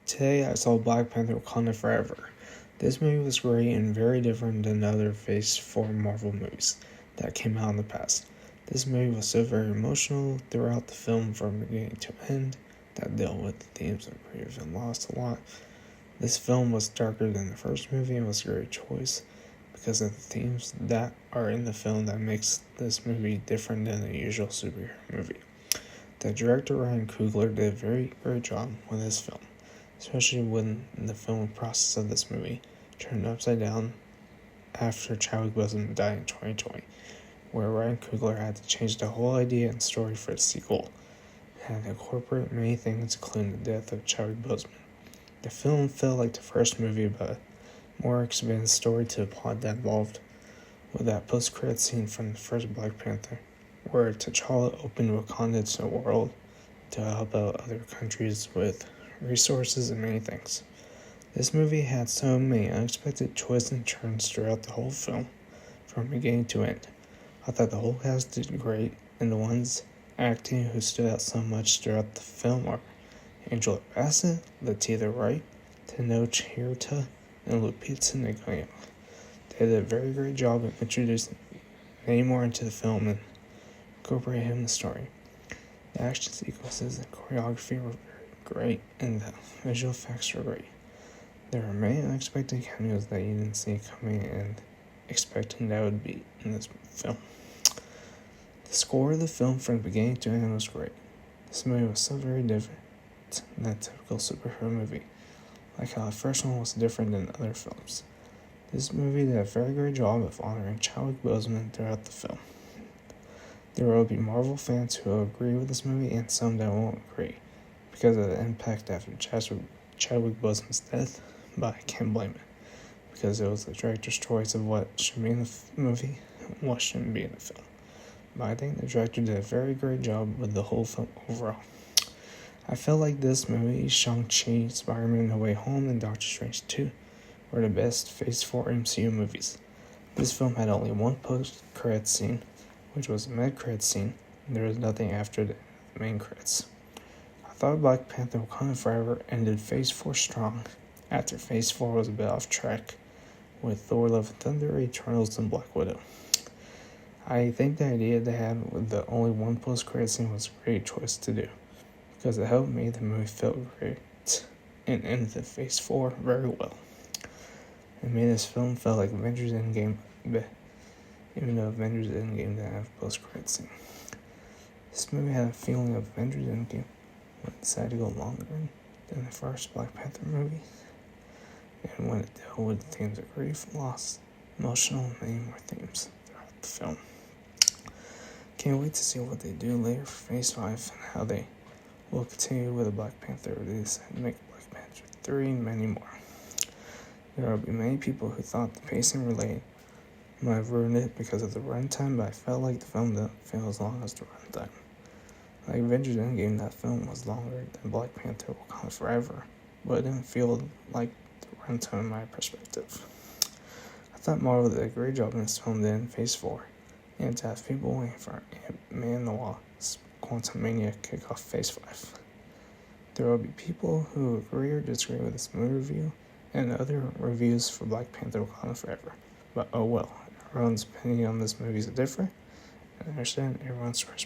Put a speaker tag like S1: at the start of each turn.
S1: Today I saw Black Panther Wakanda Forever. This movie was great and very different than the other Phase 4 Marvel movies that came out in the past. This movie was so very emotional throughout the film from beginning to end that dealt with the themes of grief and loss a lot. This film was darker than the first movie and was a great choice because of the themes that are in the film that makes this movie different than the usual superhero movie. The director Ryan Coogler did a very great job with this film, especially when the film process of this movie turned upside down after Chadwick Boseman died in 2020, where Ryan Coogler had to change the whole idea and story for the sequel, and incorporate many things including the death of Chadwick Boseman. The film felt like the first movie, but a more expanded story to the plot that involved with that post-credit scene from the first Black Panther, where T'Challa opened Wakanda to the world to help out other countries with resources and many things. This movie had so many unexpected twists and turns throughout the whole film, from beginning to end. I thought the whole cast did great, and the ones acting who stood out so much throughout the film are Angela Bassett, Letitia Wright, Tenoch Huerta, and Lupita Nyong'o. They did a very great job of introducing Namor into the film and incorporating him in the story. The action sequences and choreography were great, and the visual effects were great. There were many unexpected cameos that you didn't see coming and expecting that would be in this film. The score of the film from beginning to end was great. This movie was so very different than a typical superhero movie, like how the first one was different than other films. This movie did a very great job of honoring Chadwick Boseman throughout the film. There will be Marvel fans who will agree with this movie and some that won't agree because of the impact after Chadwick Boseman's death, but I can't blame it because it was the director's choice of what should be in the movie and what shouldn't be in the film. But I think the director did a very great job with the whole film overall. I felt like this movie, Shang-Chi, Spider-Man No Way Home, and Doctor Strange 2 were the best Phase 4 MCU movies. This film had only one post-credits scene, which was a mid-credits scene, and there was nothing after the main credits. I thought Black Panther Wakanda Forever ended Phase 4 strong, after Phase 4 was a bit off track, with Thor Love and Thunder, Eternals, and Black Widow. I think the idea they had with the only one post-credit scene was a great choice to do, because it helped make the movie feel great and ended the Phase 4 very well. It made this film feel like Avengers Endgame, even though Avengers Endgame didn't have a post-credit scene. This movie had a feeling of Avengers Endgame when it decided to go longer than the first Black Panther movie, and when it dealt with the themes of grief, loss, emotional, and many more themes throughout the film. Can't wait to see what they do later for Phase 5 and how they will continue with the Black Panther release and make Black Panther 3 and many more. There will be many people who thought the pacing related might have ruined it because of the runtime, but I felt like the film didn't feel as long as the runtime. Like Avengers Endgame, that film was longer than Black Panther Wakanda Forever, but it didn't feel like the runtime in my perspective. I thought Marvel did a great job in this film in Phase 4, and to have people waiting for Ant-Man and the Wasp Quantumania kick off Phase 5. There will be people who agree or disagree with this movie review and other reviews for Black Panther Wakanda Forever, but oh well, everyone's opinion on this movie is different, and I understand everyone's perspective.